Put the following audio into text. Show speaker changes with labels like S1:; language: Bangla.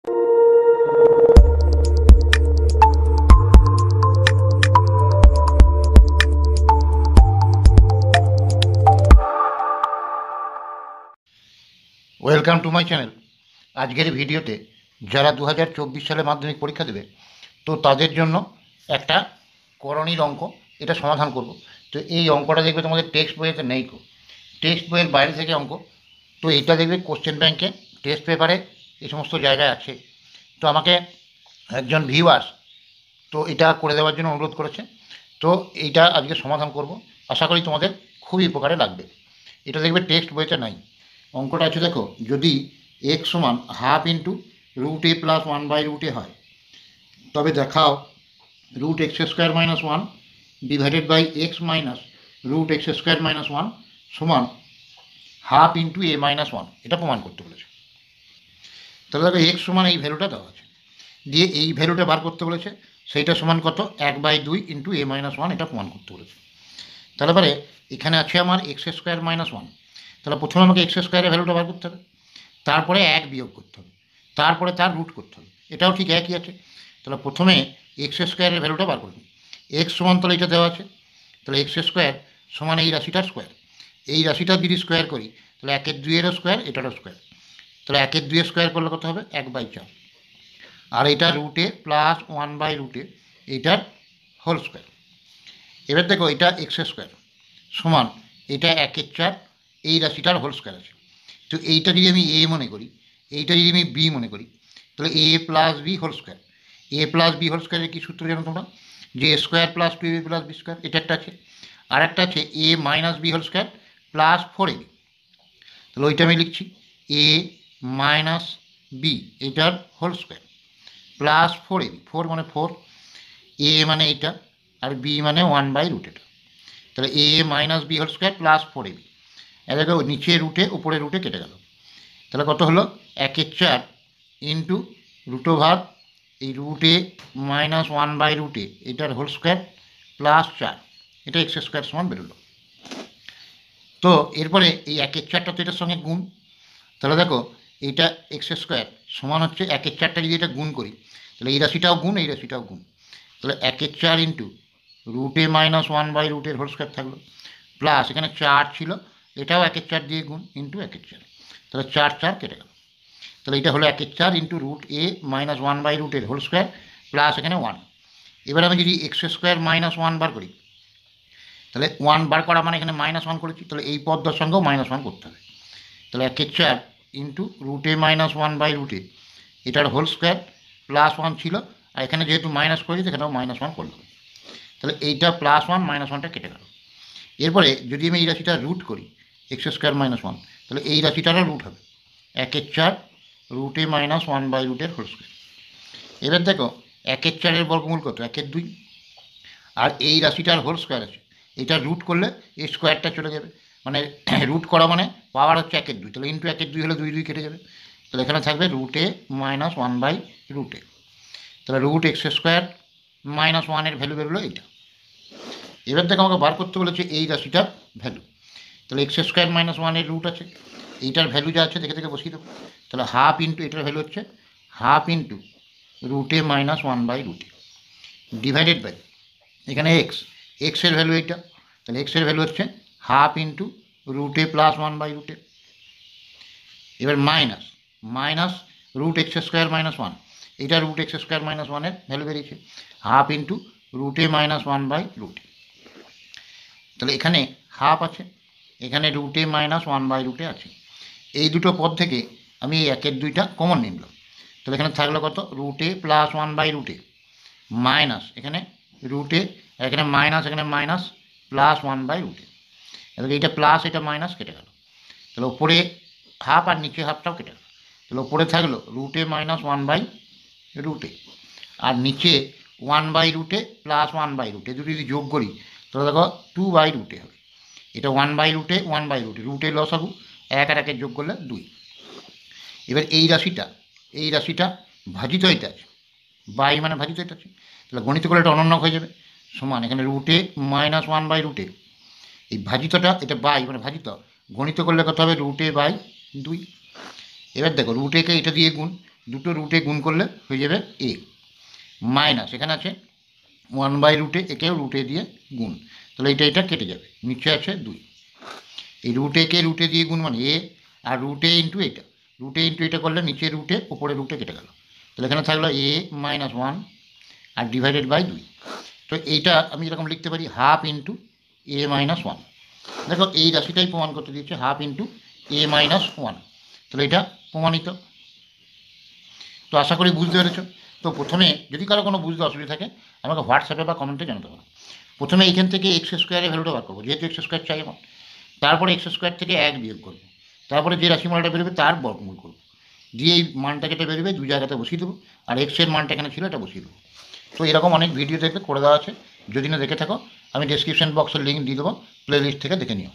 S1: Welcome to my channel. আজকের ভিডিওতে যারা 2024 সালে মাধ্যমিক পরীক্ষা দেবে তো তাদের জন্য একটা করণীয় অঙ্ক, এটা সমাধান করব। তো এই অঙ্কটা দেখবে তোমাদের টেক্সট বইয়েতে নেই, টেক্সট বইয়ের বাইরে থেকে অঙ্ক। তো এটা দেখবে কোশ্চেন ব্যাংকে, টেস্ট পেপারে, এই সমস্ত জায়গায় আছে। তো আমাকে একজন ভিউয়ার্স তো এটা করে দেওয়ার জন্য অনুরোধ করেছে। তো এইটা আজকে সমাধান করব, আশা করি তোমাদের খুবই উপকারে লাগবে। এটা দেখবে টেক্সট বইতে নাই। অঙ্কটা আছে দেখো, যদি এক্স সমান half into root A plus 1/√a হয়, তবে দেখাও root X square minus 1 divided by X minus root X square minus 1 সমান হাফ ইন্টু এ মাইনাস 1। এটা প্রমাণ করতে বলেছে। তাহলে দেখো এক্স সমান এই ভ্যালুটা দেওয়া আছে, দিয়ে এই ভ্যালুটা বার করতে বলেছে, সেইটা সমান কত 1/2 ইন্টু এ মাইনাস 1, এটা প্রমাণ করতে বলেছে। তাহলে পরে এখানে আছে আমার এক্স স্কোয়ার মাইনাস 1। তাহলে প্রথমে আমাকে এক্স স্কোয়ারের ভ্যালুটা বার করতে হবে, তারপরে 1 বিয়োগ করতে হবে, তারপরে তার রুট করতে হবে। এটাও ঠিক একই আছে। তাহলে প্রথমে এক্স স্কোয়ারের ভ্যালুটা বার করবে। এক্স সমান তাহলে এটা দেওয়া আছে, তাহলে এক্স স্কোয়ার সমান এই রাশিটার স্কোয়ার। এই রাশিটা যদি স্কোয়ার করি তাহলে 1/2 স্কোয়ার, এটারও স্কোয়ার। তাহলে 1/2 স্কোয়ার করলে কত হবে 1/4। আর এটা রুটে প্লাস 1/√a, এইটার হোল স্কোয়ার। এবার দেখো এটা এক্স স্কোয়ার সমান এটা 1/4, এই রাশিটার হোল স্কোয়ার আছে। তো এইটা যদি আমি এ মনে করি, এইটা যদি আমি বি মনে করি, তাহলে A plus B whole square. A plus B whole স্কোয়ারের কী সূত্র জানো তোমরা? যে A square plus 2ab plus B square, এটা একটা আছে। আর একটা আছে A minus B whole square plus 4ab। তাহলে ওইটা আমি লিখছি এ মাইনাস বি, এটার হোল স্কোয়ার প্লাস 4ab। 4 মানে 4, এ মানে এইটা, আর বি মানে 1/√এটা। তাহলে A minus B whole square plus 4ab। এটাকে নিচে রুটে উপরে রুটে কেটে গেল। তাহলে কত হলো 1/4 ইন্টু রুট ওভার এই রুটে মাইনাস 1/√a, এটার হোল স্কোয়ার প্লাস 4, এটা এক্স স্কোয়ার সমান বেরোলো। তো এরপরে এই 1/4টা তো এটার সঙ্গে গুণ। তাহলে দেখো এইটা এক্স স্কোয়ার সমান হচ্ছে 1/4টা যদি এটা গুণ করি, তাহলে এই রাশিটাও গুণ, এই রাশিটাও গুণ। তাহলে 1/4 ইন্টু রুটে মাইনাস 1/√এর হোল স্কোয়ার থাকলো, প্লাস এখানে 4 ছিল, এটাও 1/4 দিয়ে গুণ ইন্টু 1/4। তাহলে 4 4 কেটে গেল। তাহলে এটা হলো 1/4 into root A minus 1/√এর whole square plus এখানে 1। এবার আমি যদি এক্স স্কোয়ার মাইনাস 1 বার করি, তাহলে 1 বার করা মানে এখানে -1 করেছি, তাহলে এই পদটার সঙ্গেও -1 করতে হবে। তাহলে 1/4 into root A minus 1/√a, এটার হোল স্কোয়ার প্লাস 1 ছিল, আর এখানে যেহেতু মাইনাস করেছি সেখানেও -1 করলাম। তাহলে এইটা +1 -1টা কেটে গেল। এরপরে যদি আমি এই রাশিটা রুট করি এক্স স্কোয়ার মাইনাস 1, তাহলে এই রাশিটারও রুট হবে 1/4 root A minus 1/√এর whole square. এবার দেখো 1/4 বর্গমূল কত 1/2, আর এই রাশিটার হোল স্কোয়ার আছে, এটা রুট করলে এই স্কোয়ারটা চলে যাবে, মানে রুট করা মানে পাওয়ার হচ্ছে 1/2, তাহলে ইন্টু 1/2 হলে 2 2 কেটে যাবে। তাহলে এখানে থাকবে রুট এ মাইনাস 1/√a। তাহলে রুট এক্স স্কোয়ার মাইনাস 1-এর ভ্যালু বেরোলো এইটা। এবার দেখো আমাকে বার করতে বলেছে এই রাশিটার ভ্যালু। তাহলে এক্স স্কোয়ার মাইনাস 1-এর রুট আছে, এইটার ভ্যালু যা আছে দেখে দেখে বসিয়ে দেবো। তাহলে হাফ ইন্টু এটার ভ্যালু হচ্ছে half into root A minus 1/√a divided by এখানে এক্সের ভ্যালু এইটা, তাহলে এক্সের ভ্যালু হচ্ছে half into root A plus 1/√a। এবার minus root X square minus 1, এইটা রুট এক্স স্কোয়ার মাইনাস 1-এর ভ্যালু বেরিয়েছে half into root A minus 1/√a। তাহলে এখানে হাফ আছে, এখানে রুট এ মাইনাস 1/√a আছে। এই দুটো পদ থেকে আমি এই 1/2টা কমন নিলাম। তাহলে এখানে থাকলো কত root A plus 1/√a minus এখানে রুট এ, এখানে মাইনাস প্লাস 1/√a। তাহলে এইটা প্লাস এটা মাইনাস কেটে গেল। তাহলে ওপরে হাফ আর নিচে হাফটাও কেটে গেল। তাহলে ওপরে থাকলো রুট এ মাইনাস 1/√a, আর নিচে 1/√a প্লাস 1/√a, দুটো যদি যোগ করি তাহলে দেখো 2/√a হবে। এটা 1/√a 1/√a, রুটে লসাগু, 1 আর 1 যোগ করলে 2। এবার এই রাশিটা ভাজিত এটা আছে, বাই মানে ভাজিত এটা আছে, তাহলে গণিত করলে এটা অনন্য হয়ে যাবে সমান এখানে রুটে মাইনাস 1/√a, এই ভাজিতটা এটা বাই মানে ভাজিত, গণিত করলে কত হবে রুটে বাই 2। এবার দেখো রুটেকে এটা দিয়ে গুণ, দুটো রুটে গুণ করলে হয়ে যাবে এ, মাইনাস এখানে আছে 1/√, একেও রুটে দিয়ে গুণ, তাহলে এটা কেটে যাবে, নিচে আছে 2। এই রুটেকে রুটে দিয়ে গুণ মানে এ, আর রুটে ইন্টু এটা, রুটে ইন্টু এটা করলে নিচে রুটে ওপরে রুটে কেটে গেল, তাহলে এখানে থাকলো a - 1 আর /2। তো এইটা আমি এরকম লিখতে পারি 1/2 ইন্টু a - 1। দেখো এই রাশিটাই প্রমাণ করতে দিচ্ছে 1/2 ইন্টু a - 1, তাহলে এটা প্রমাণিত। তো আশা করি বুঝতে পেরেছ। তো প্রথমে যদি কারো কোনো বুঝতে অসুবিধা থাকে আমাকে হোয়াটসঅ্যাপে বা কমেন্টে জানাতে পারো। প্রথমে এইখান থেকে এক্স স্কোয়ারের ভ্যালুটা বার করবো, যেহেতু এক্স স্কোয়ার চাই আমার। তারপরে এক্স স্কোয়ার থেকে 1 বিয়োগ করবো, তারপরে যে রাশিমালাটা বেরোবে তার বর্গমূল করবো, দিয়ে এই মানটা যেটা বেরোবে 2 জায়গাতে বসিয়ে দেবো, আর এক্সের মানটা এখানে ছিল এটা বসিয়ে দেবো। তো এরকম অনেক ভিডিও দেখবে করে দেওয়া আছে, যদি না দেখে থাকো আমি ডেসক্রিপশন বক্সের লিঙ্ক দিয়ে দেবো, প্লে লিস্ট থেকে দেখে নিও।